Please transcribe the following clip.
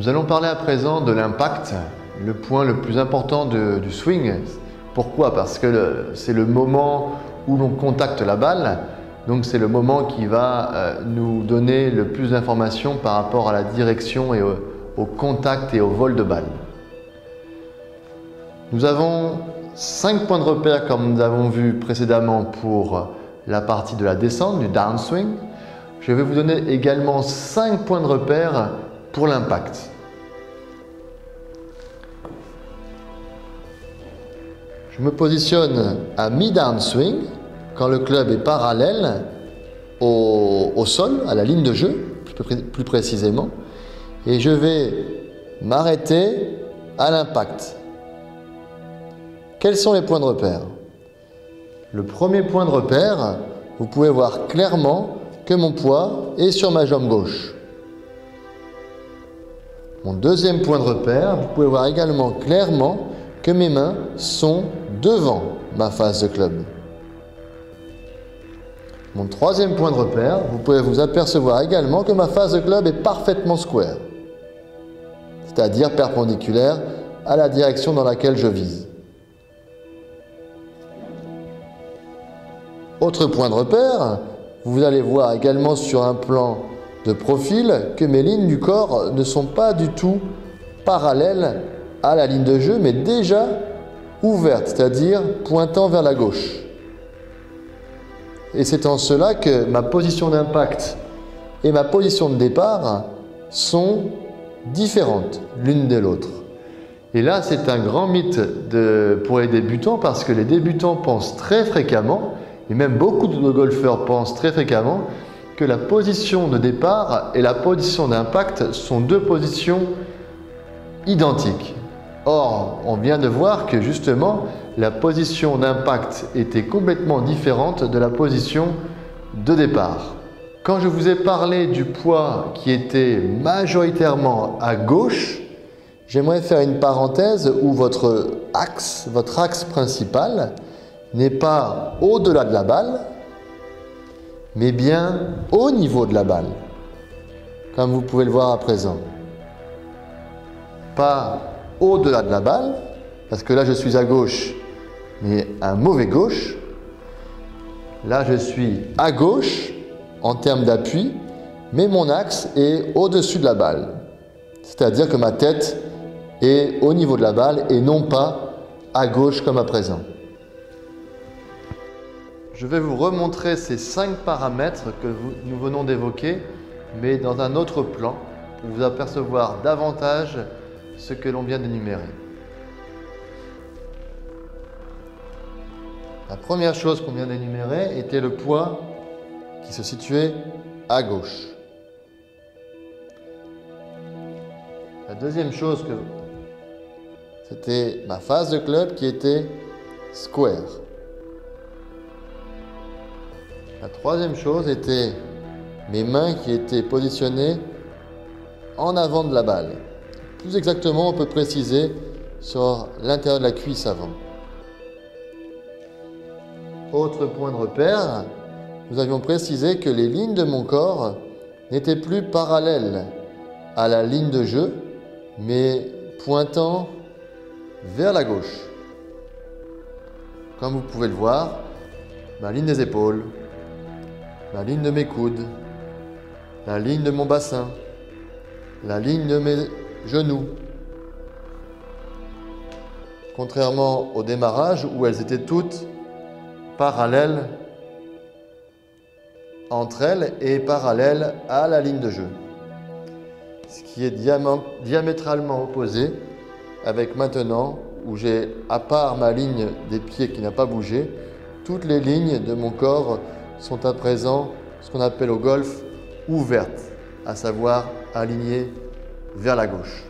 Nous allons parler à présent de l'impact, le point le plus important du swing. Pourquoi? Parce que c'est le moment où l'on contacte la balle, donc c'est le moment qui va nous donner le plus d'informations par rapport à la direction et au contact et au vol de balle. Nous avons 5 points de repère comme nous avons vu précédemment pour la partie de la descente, du downswing. Je vais vous donner également 5 points de repère pour l'impact. Je me positionne à mi-downswing quand le club est parallèle au sol, à la ligne de jeu, plus précisément, et je vais m'arrêter à l'impact. Quels sont les points de repère? Le premier point de repère, vous pouvez voir clairement que mon poids est sur ma jambe gauche. Mon deuxième point de repère, vous pouvez voir également clairement que mes mains sont devant ma face de club. Mon troisième point de repère, vous pouvez vous apercevoir également que ma face de club est parfaitement square, c'est-à-dire perpendiculaire à la direction dans laquelle je vise. Autre point de repère, vous allez voir également sur un plan de profil que mes lignes du corps ne sont pas du tout parallèles à la ligne de jeu, mais déjà ouvertes, c'est-à-dire pointant vers la gauche. Et c'est en cela que ma position d'impact et ma position de départ sont différentes l'une de l'autre. Et là, c'est un grand mythe pour les débutants parce que les débutants pensent très fréquemment, et même beaucoup de golfeurs pensent très fréquemment, que la position de départ et la position d'impact sont deux positions identiques. Or, on vient de voir que justement, la position d'impact était complètement différente de la position de départ. Quand je vous ai parlé du poids qui était majoritairement à gauche, j'aimerais faire une parenthèse où votre axe principal n'est pas au-delà de la balle, mais bien au niveau de la balle, comme vous pouvez le voir à présent. Pas au-delà de la balle, parce que là je suis à gauche, mais un mauvais gauche. Là je suis à gauche en termes d'appui, mais mon axe est au-dessus de la balle. C'est-à-dire que ma tête est au niveau de la balle et non pas à gauche comme à présent. Je vais vous remontrer ces 5 paramètres que nous venons d'évoquer, mais dans un autre plan, pour vous apercevoir davantage ce que l'on vient d'énumérer. La première chose qu'on vient d'énumérer était le poids qui se situait à gauche. La deuxième chose, c'était ma face de club qui était square. La troisième chose était mes mains qui étaient positionnées en avant de la balle. Plus exactement, on peut préciser sur l'intérieur de la cuisse avant. Autre point de repère, nous avions précisé que les lignes de mon corps n'étaient plus parallèles à la ligne de jeu, mais pointant vers la gauche. Comme vous pouvez le voir, ma ligne des épaules, la ligne de mes coudes, la ligne de mon bassin, la ligne de mes genoux. Contrairement au démarrage où elles étaient toutes parallèles entre elles et parallèles à la ligne de jeu. Ce qui est diamétralement opposé avec maintenant où j'ai, à part ma ligne des pieds qui n'a pas bougé, toutes les lignes de mon corps sont à présent ce qu'on appelle au golf ouvertes, à savoir alignées vers la gauche.